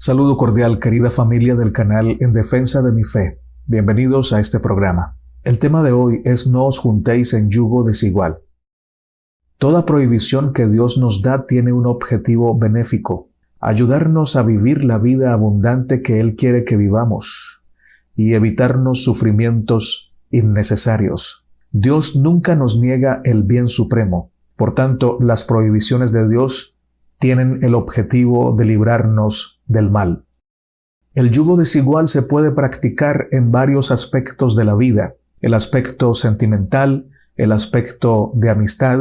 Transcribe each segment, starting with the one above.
Saludo cordial, querida familia del canal En Defensa de mi Fe. Bienvenidos a este programa. El tema de hoy es no os juntéis en yugo desigual. Toda prohibición que Dios nos da tiene un objetivo benéfico: ayudarnos a vivir la vida abundante que Él quiere que vivamos y evitarnos sufrimientos innecesarios. Dios nunca nos niega el bien supremo. Por tanto, las prohibiciones de Dios tienen el objetivo de librarnos del mal. El yugo desigual se puede practicar en varios aspectos de la vida: el aspecto sentimental, el aspecto de amistad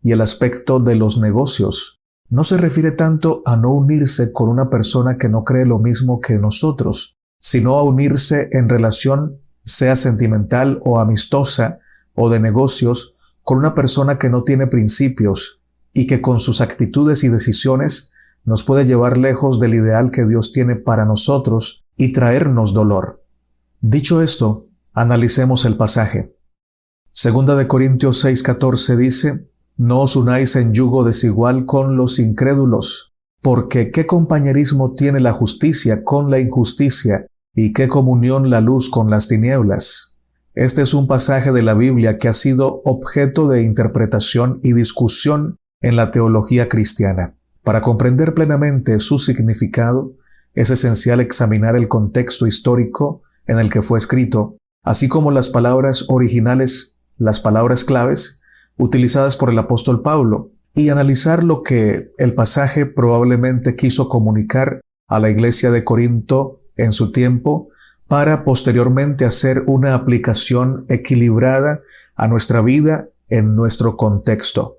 y el aspecto de los negocios. No se refiere tanto a no unirse con una persona que no cree lo mismo que nosotros, sino a unirse en relación, sea sentimental o amistosa o de negocios, con una persona que no tiene principios y que con sus actitudes y decisiones nos puede llevar lejos del ideal que Dios tiene para nosotros y traernos dolor. Dicho esto, analicemos el pasaje. Segunda de Corintios 6:14 dice: No os unáis en yugo desigual con los incrédulos, porque ¿qué compañerismo tiene la justicia con la injusticia? ¿Y qué comunión la luz con las tinieblas? Este es un pasaje de la Biblia que ha sido objeto de interpretación y discusión en la teología cristiana. Para comprender plenamente su significado, es esencial examinar el contexto histórico en el que fue escrito, así como las palabras originales, las palabras claves utilizadas por el apóstol Pablo, y analizar lo que el pasaje probablemente quiso comunicar a la iglesia de Corinto en su tiempo, para posteriormente hacer una aplicación equilibrada a nuestra vida en nuestro contexto.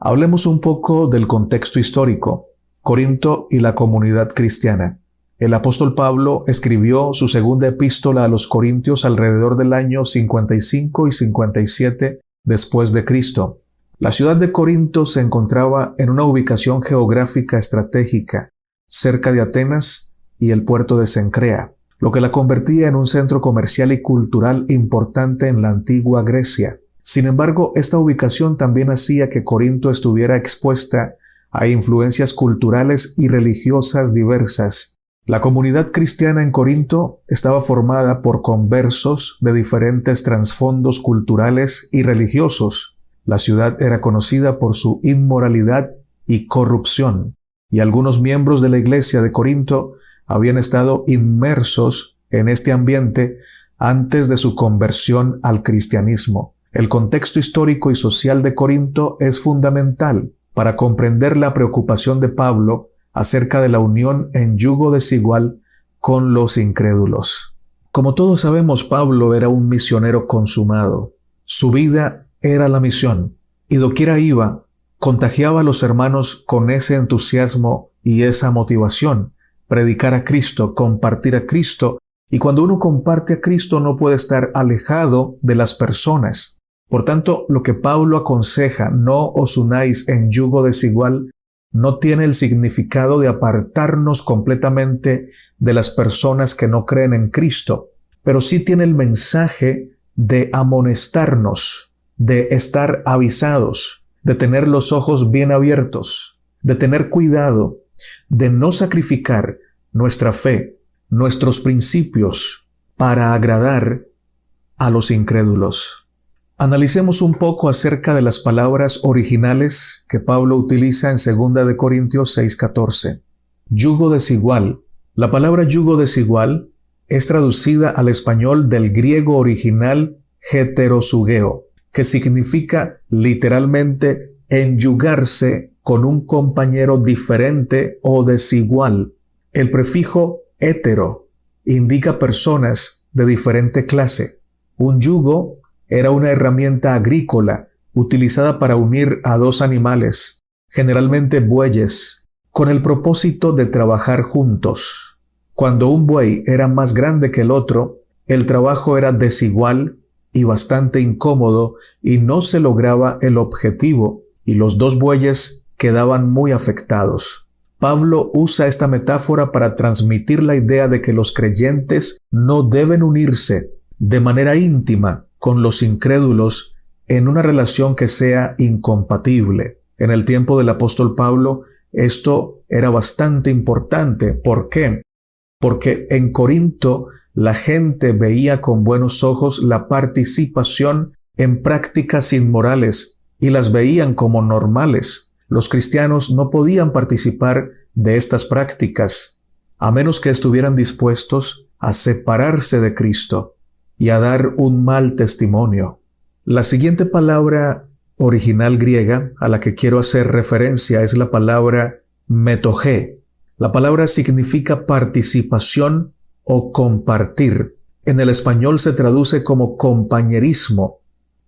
Hablemos un poco del contexto histórico: Corinto y la comunidad cristiana. El apóstol Pablo escribió su segunda epístola a los Corintios alrededor del año 55 y 57 después de Cristo. La ciudad de Corinto se encontraba en una ubicación geográfica estratégica, cerca de Atenas y el puerto de Cencrea, lo que la convertía en un centro comercial y cultural importante en la antigua Grecia. Sin embargo, esta ubicación también hacía que Corinto estuviera expuesta a influencias culturales y religiosas diversas. La comunidad cristiana en Corinto estaba formada por conversos de diferentes trasfondos culturales y religiosos. La ciudad era conocida por su inmoralidad y corrupción, y algunos miembros de la iglesia de Corinto habían estado inmersos en este ambiente antes de su conversión al cristianismo. El contexto histórico y social de Corinto es fundamental para comprender la preocupación de Pablo acerca de la unión en yugo desigual con los incrédulos. Como todos sabemos, Pablo era un misionero consumado. Su vida era la misión, y doquiera iba, contagiaba a los hermanos con ese entusiasmo y esa motivación: predicar a Cristo, compartir a Cristo, y cuando uno comparte a Cristo no puede estar alejado de las personas. Por tanto, lo que Pablo aconseja, no os unáis en yugo desigual, no tiene el significado de apartarnos completamente de las personas que no creen en Cristo, pero sí tiene el mensaje de amonestarnos, de estar avisados, de tener los ojos bien abiertos, de tener cuidado, de no sacrificar nuestra fe, nuestros principios, para agradar a los incrédulos. Analicemos un poco acerca de las palabras originales que Pablo utiliza en 2 de Corintios 6:14. Yugo desigual. La palabra yugo desigual es traducida al español del griego original heterosugeo, que significa literalmente enyugarse con un compañero diferente o desigual. El prefijo hetero indica personas de diferente clase. Un yugo era una herramienta agrícola utilizada para unir a dos animales, generalmente bueyes, con el propósito de trabajar juntos. Cuando un buey era más grande que el otro, el trabajo era desigual y bastante incómodo y no se lograba el objetivo, y los dos bueyes quedaban muy afectados. Pablo usa esta metáfora para transmitir la idea de que los creyentes no deben unirse de manera íntima con los incrédulos en una relación que sea incompatible. En el tiempo del apóstol Pablo, esto era bastante importante. ¿Por qué? porque en Corinto la gente veía con buenos ojos la participación en prácticas inmorales y las veían como normales. Los cristianos no podían participar de estas prácticas, a menos que estuvieran dispuestos a separarse de Cristo y a dar un mal testimonio. La siguiente palabra original griega a la que quiero hacer referencia es la palabra metogé. La palabra significa participación o compartir. En el español se traduce como compañerismo.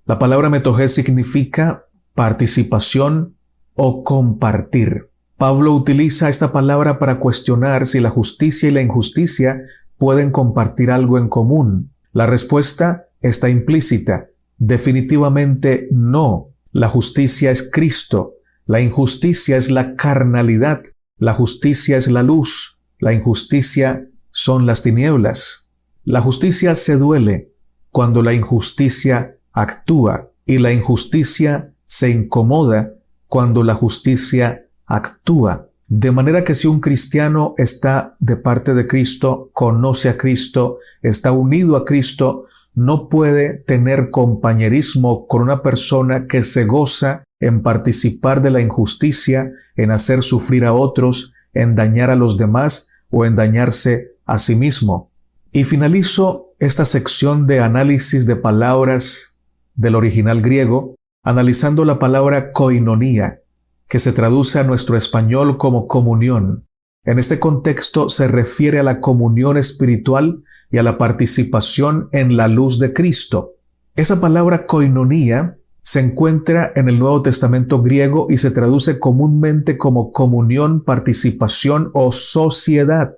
La palabra metogé significa participación o compartir. Pablo utiliza esta palabra para cuestionar si la justicia y la injusticia pueden compartir algo en común. La respuesta está implícita. Definitivamente no. La justicia es Cristo. La injusticia es la carnalidad. La justicia es la luz. La injusticia son las tinieblas. La justicia se duele cuando la injusticia actúa y la injusticia se incomoda cuando la justicia actúa. De manera que si un cristiano está de parte de Cristo, conoce a Cristo, está unido a Cristo, no puede tener compañerismo con una persona que se goza en participar de la injusticia, en hacer sufrir a otros, en dañar a los demás o en dañarse a sí mismo. Y finalizo esta sección de análisis de palabras del original griego, analizando la palabra koinonía, que se traduce a nuestro español como comunión. En este contexto se refiere a la comunión espiritual y a la participación en la luz de Cristo. Esa palabra koinonía se encuentra en el Nuevo Testamento griego y se traduce comúnmente como comunión, participación o sociedad.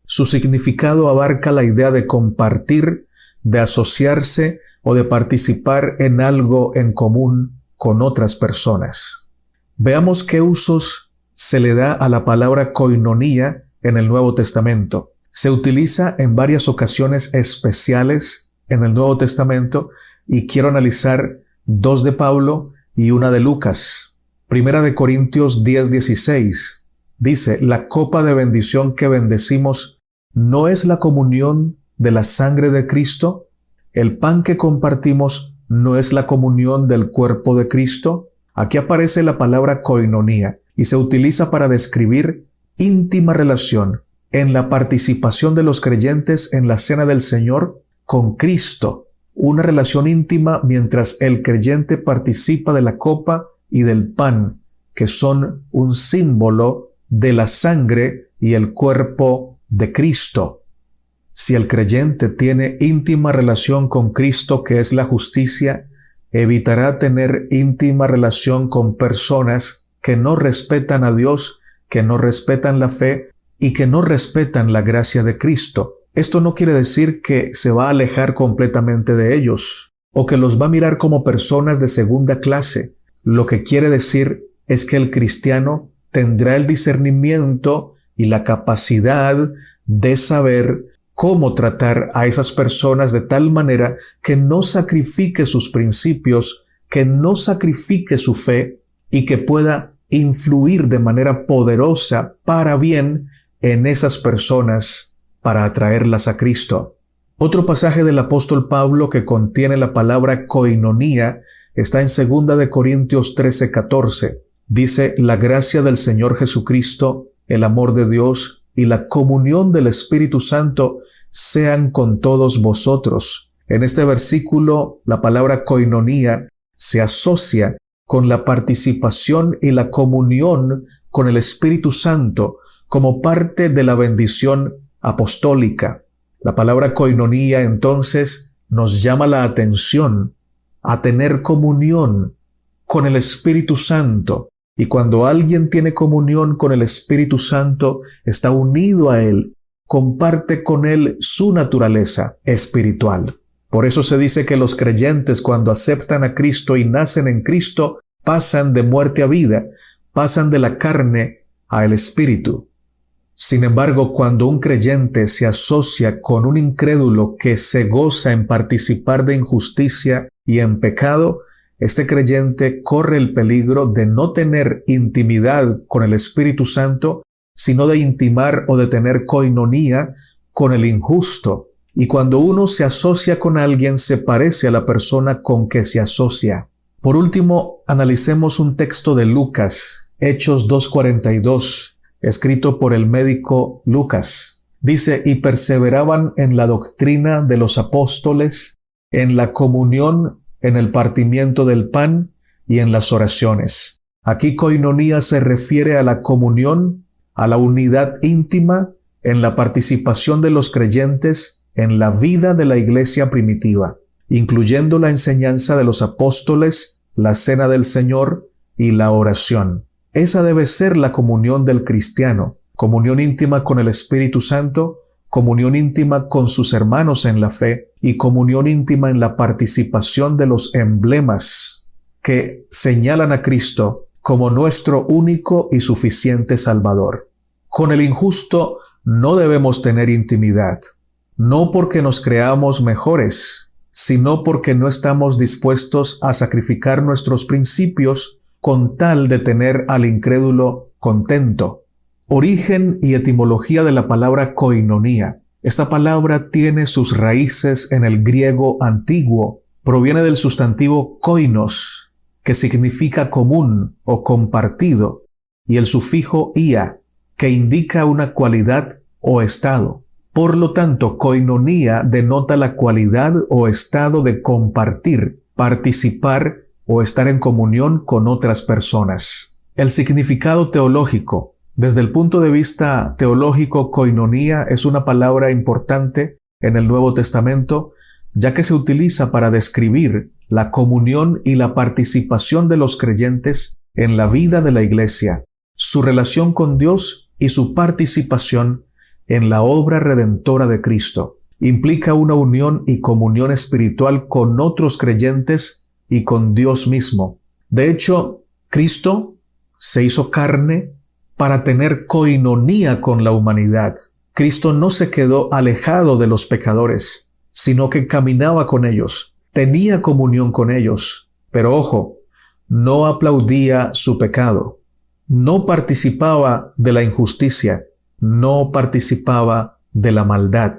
Su significado abarca la idea de compartir, de asociarse o de participar en algo en común con otras personas. Veamos qué usos se le da a la palabra koinonía en el Nuevo Testamento. Se utiliza en varias ocasiones especiales en el Nuevo Testamento y quiero analizar 2 de Pablo y 1 de Lucas. Primera de Corintios 10:16 dice: la copa de bendición que bendecimos ¿no es la comunión de la sangre de Cristo? ¿El pan que compartimos no es la comunión del cuerpo de Cristo? Aquí aparece la palabra koinonía y se utiliza para describir íntima relación en la participación de los creyentes en la cena del Señor con Cristo. Una relación íntima mientras el creyente participa de la copa y del pan, que son un símbolo de la sangre y el cuerpo de Cristo. Si el creyente tiene íntima relación con Cristo, que es la justicia, evitará tener íntima relación con personas que no respetan a Dios, que no respetan la fe y que no respetan la gracia de Cristo. Esto no quiere decir que se va a alejar completamente de ellos o que los va a mirar como personas de segunda clase. Lo que quiere decir es que el cristiano tendrá el discernimiento y la capacidad de saber cómo tratar a esas personas de tal manera que no sacrifique sus principios, que no sacrifique su fe y que pueda influir de manera poderosa para bien en esas personas para atraerlas a Cristo. Otro pasaje del apóstol Pablo que contiene la palabra koinonía está en 2 de Corintios 13:14. Dice: la gracia del Señor Jesucristo, el amor de Dios y la comunión del Espíritu Santo sean con todos vosotros. En este versículo, la palabra koinonía se asocia con la participación y la comunión con el Espíritu Santo como parte de la bendición apostólica. La palabra koinonía entonces nos llama la atención a tener comunión con el Espíritu Santo. Y cuando alguien tiene comunión con el Espíritu Santo, está unido a Él, comparte con Él su naturaleza espiritual. Por eso se dice que los creyentes, cuando aceptan a Cristo y nacen en Cristo, pasan de muerte a vida, pasan de la carne al Espíritu. Sin embargo, cuando un creyente se asocia con un incrédulo que se goza en participar de injusticia y en pecado, este creyente corre el peligro de no tener intimidad con el Espíritu Santo, sino de intimar o de tener koinonía con el injusto, y cuando uno se asocia con alguien se parece a la persona con que se asocia. Por último, analicemos un texto de Lucas, Hechos 2:42, escrito por el médico Lucas. Dice: y perseveraban en la doctrina de los apóstoles, en la comunión, en el partimiento del pan y en las oraciones. Aquí koinonía se refiere a la comunión, a la unidad íntima, en la participación de los creyentes en la vida de la iglesia primitiva, incluyendo la enseñanza de los apóstoles, la cena del Señor y la oración. Esa debe ser la comunión del cristiano: comunión íntima con el Espíritu Santo, comunión íntima con sus hermanos en la fe y comunión íntima en la participación de los emblemas que señalan a Cristo como nuestro único y suficiente Salvador. Con el injusto no debemos tener intimidad, no porque nos creamos mejores, sino porque no estamos dispuestos a sacrificar nuestros principios con tal de tener al incrédulo contento. Origen y etimología de la palabra koinonía. Esta palabra tiene sus raíces en el griego antiguo. Proviene del sustantivo koinos, que significa común o compartido, y el sufijo ia, que indica una cualidad o estado. Por lo tanto, koinonía denota la cualidad o estado de compartir, participar o estar en comunión con otras personas. El significado teológico. Desde el punto de vista teológico, koinonía es una palabra importante en el Nuevo Testamento, ya que se utiliza para describir la comunión y la participación de los creyentes en la vida de la iglesia, su relación con Dios y su participación en la obra redentora de Cristo. Implica una unión y comunión espiritual con otros creyentes y con Dios mismo. De hecho, Cristo se hizo carne para tener koinonía con la humanidad. Cristo no se quedó alejado de los pecadores, sino que caminaba con ellos, tenía comunión con ellos, pero ojo, no aplaudía su pecado, no participaba de la injusticia, no participaba de la maldad.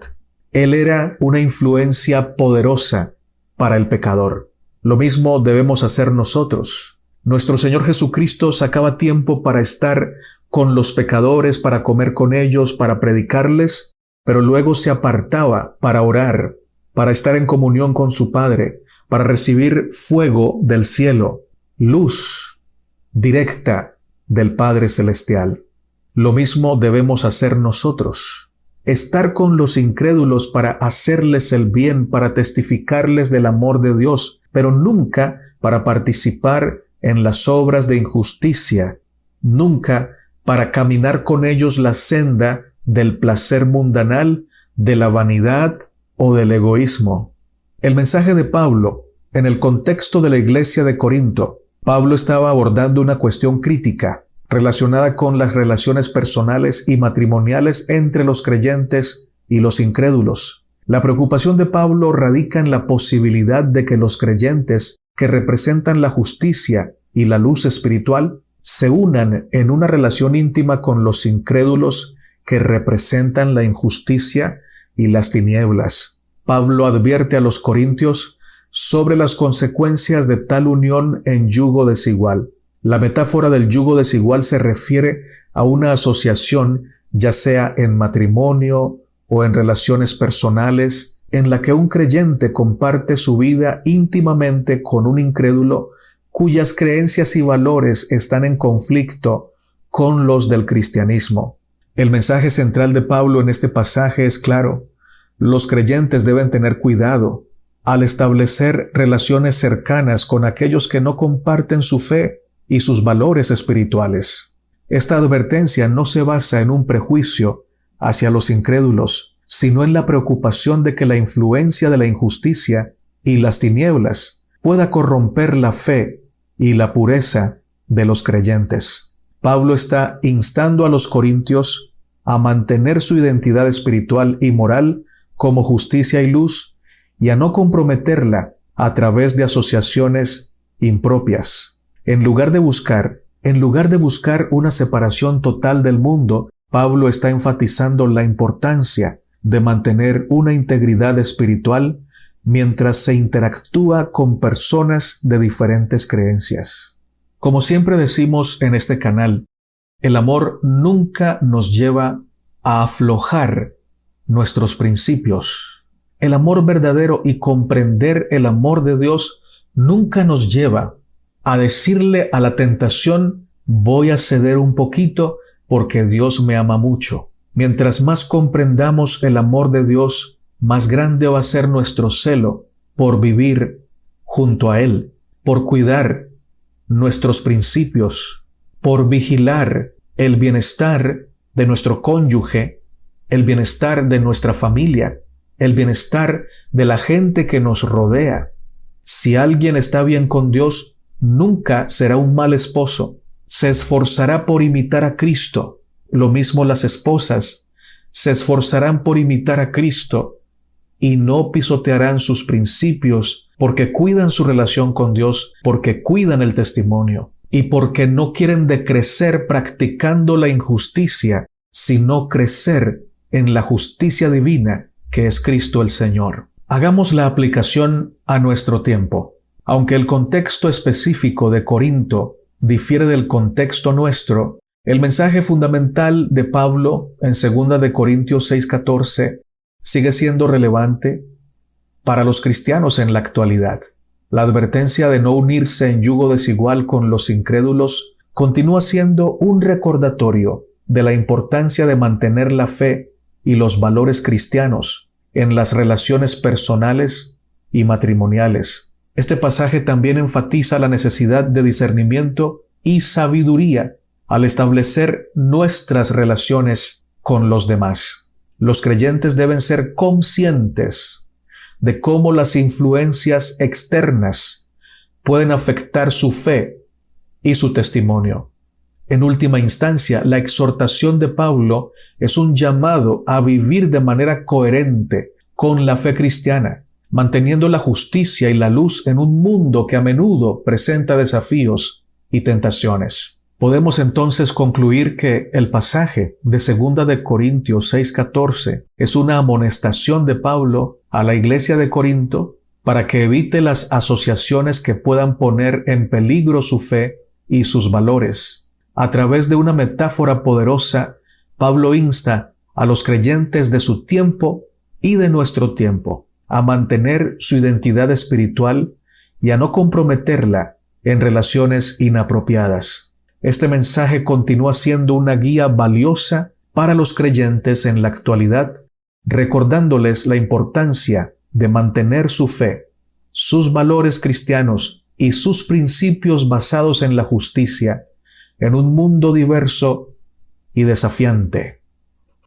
Él era una influencia poderosa para el pecador. Lo mismo debemos hacer nosotros. Nuestro Señor Jesucristo sacaba tiempo para estar con los pecadores, para comer con ellos, para predicarles, pero luego se apartaba para orar, para estar en comunión con su Padre, para recibir fuego del cielo, luz directa del Padre Celestial. Lo mismo debemos hacer nosotros. Estar con los incrédulos para hacerles el bien, para testificarles del amor de Dios, pero nunca para participar en las obras de injusticia, nunca para caminar con ellos la senda del placer mundanal, de la vanidad o del egoísmo. El mensaje de Pablo, en el contexto de la iglesia de Corinto, Pablo estaba abordando una cuestión crítica relacionada con las relaciones personales y matrimoniales entre los creyentes y los incrédulos. La preocupación de Pablo radica en la posibilidad de que los creyentes que representan la justicia y la luz espiritual se unan en una relación íntima con los incrédulos que representan la injusticia y las tinieblas. Pablo advierte a los corintios sobre las consecuencias de tal unión en yugo desigual. La metáfora del yugo desigual se refiere a una asociación, ya sea en matrimonio o en relaciones personales, en la que un creyente comparte su vida íntimamente con un incrédulo cuyas creencias y valores están en conflicto con los del cristianismo. El mensaje central de Pablo en este pasaje es claro. Los creyentes deben tener cuidado al establecer relaciones cercanas con aquellos que no comparten su fe y sus valores espirituales. Esta advertencia no se basa en un prejuicio hacia los incrédulos, sino en la preocupación de que la influencia de la injusticia y las tinieblas pueda corromper la fe y la pureza de los creyentes. Pablo está instando a los corintios a mantener su identidad espiritual y moral como justicia y luz y a no comprometerla a través de asociaciones impropias. En lugar de buscar una separación total del mundo, Pablo está enfatizando la importancia de mantener una integridad espiritual mientras se interactúa con personas de diferentes creencias. Como siempre decimos en este canal, el amor nunca nos lleva a aflojar nuestros principios. El amor verdadero y comprender el amor de Dios nunca nos lleva a decirle a la tentación, voy a ceder un poquito porque Dios me ama mucho. Mientras más comprendamos el amor de Dios, más grande va a ser nuestro celo por vivir junto a Él, por cuidar nuestros principios, por vigilar el bienestar de nuestro cónyuge, el bienestar de nuestra familia, el bienestar de la gente que nos rodea. Si alguien está bien con Dios, nunca será un mal esposo. Se esforzará por imitar a Cristo. Lo mismo las esposas se esforzarán por imitar a Cristo y no pisotearán sus principios porque cuidan su relación con Dios, porque cuidan el testimonio y porque no quieren decrecer practicando la injusticia, sino crecer en la justicia divina que es Cristo el Señor. Hagamos la aplicación a nuestro tiempo. Aunque el contexto específico de Corinto difiere del contexto nuestro, el mensaje fundamental de Pablo en 2 de Corintios 6:14 sigue siendo relevante para los cristianos en la actualidad. La advertencia de no unirse en yugo desigual con los incrédulos continúa siendo un recordatorio de la importancia de mantener la fe y los valores cristianos en las relaciones personales y matrimoniales. Este pasaje también enfatiza la necesidad de discernimiento y sabiduría al establecer nuestras relaciones con los demás. Los creyentes deben ser conscientes de cómo las influencias externas pueden afectar su fe y su testimonio. En última instancia, la exhortación de Pablo es un llamado a vivir de manera coherente con la fe cristiana, manteniendo la justicia y la luz en un mundo que a menudo presenta desafíos y tentaciones. Podemos entonces concluir que el pasaje de 2 de Corintios 6:14 es una amonestación de Pablo a la iglesia de Corinto para que evite las asociaciones que puedan poner en peligro su fe y sus valores. A través de una metáfora poderosa, Pablo insta a los creyentes de su tiempo y de nuestro tiempo a mantener su identidad espiritual y a no comprometerla en relaciones inapropiadas. Este mensaje continúa siendo una guía valiosa para los creyentes en la actualidad, recordándoles la importancia de mantener su fe, sus valores cristianos y sus principios basados en la justicia en un mundo diverso y desafiante.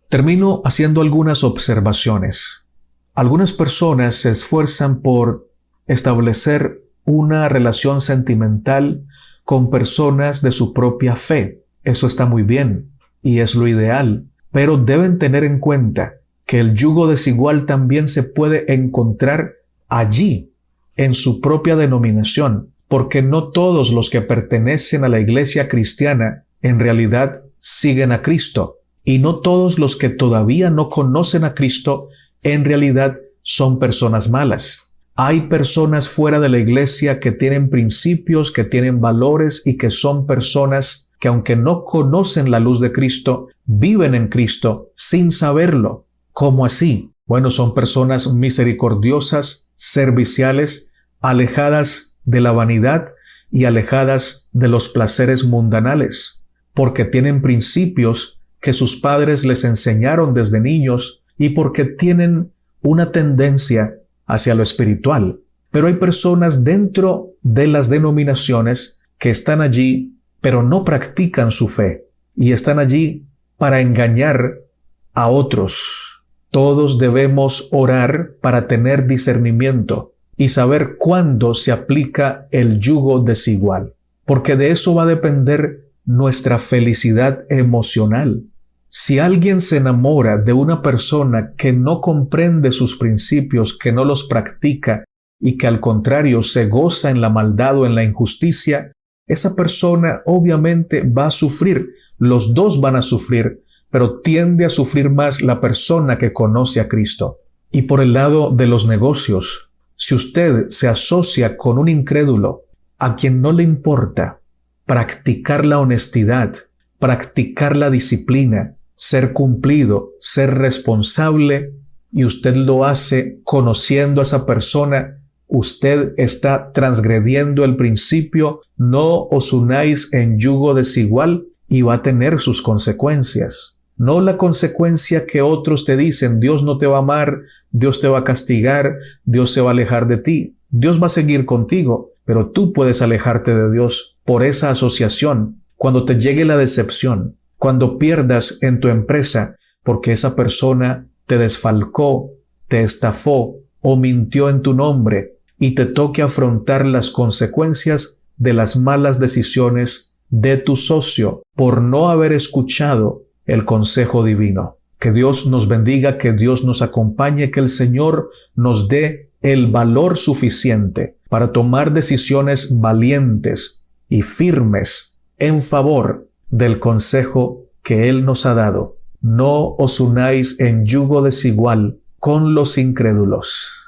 Termino haciendo algunas observaciones. Algunas personas se esfuerzan por establecer una relación sentimental con personas de su propia fe. Eso está muy bien y es lo ideal, pero deben tener en cuenta que el yugo desigual también se puede encontrar allí, en su propia denominación, porque no todos los que pertenecen a la iglesia cristiana en realidad siguen a Cristo, y no todos los que todavía no conocen a Cristo en realidad son personas malas. Hay personas fuera de la iglesia que tienen principios, que tienen valores y que son personas que aunque no conocen la luz de Cristo, viven en Cristo sin saberlo. ¿Cómo así? Bueno, son personas misericordiosas, serviciales, alejadas de la vanidad y alejadas de los placeres mundanales, porque tienen principios que sus padres les enseñaron desde niños y porque tienen una tendencia hacia lo espiritual. Pero hay personas dentro de las denominaciones que están allí, pero no practican su fe y están allí para engañar a otros. Todos debemos orar para tener discernimiento y saber cuándo se aplica el yugo desigual, porque de eso va a depender nuestra felicidad emocional. Si alguien se enamora de una persona que no comprende sus principios, que no los practica y que al contrario se goza en la maldad o en la injusticia, esa persona obviamente va a sufrir, los dos van a sufrir, pero tiende a sufrir más la persona que conoce a Cristo. Y por el lado de los negocios, si usted se asocia con un incrédulo a quien no le importa practicar la honestidad, practicar la disciplina, ser cumplido, ser responsable, y usted lo hace conociendo a esa persona, usted está transgrediendo el principio, no os unáis en yugo desigual, y va a tener sus consecuencias. No la consecuencia que otros te dicen, Dios no te va a amar, Dios te va a castigar, Dios se va a alejar de ti. Dios va a seguir contigo, pero tú puedes alejarte de Dios por esa asociación. Cuando te llegue la decepción, cuando pierdas en tu empresa, porque esa persona te desfalcó, te estafó o mintió en tu nombre, y te toque afrontar las consecuencias de las malas decisiones de tu socio por no haber escuchado el consejo divino. Que Dios nos bendiga, que Dios nos acompañe, que el Señor nos dé el valor suficiente para tomar decisiones valientes y firmes en favor del consejo que Él nos ha dado. No os unáis en yugo desigual con los incrédulos.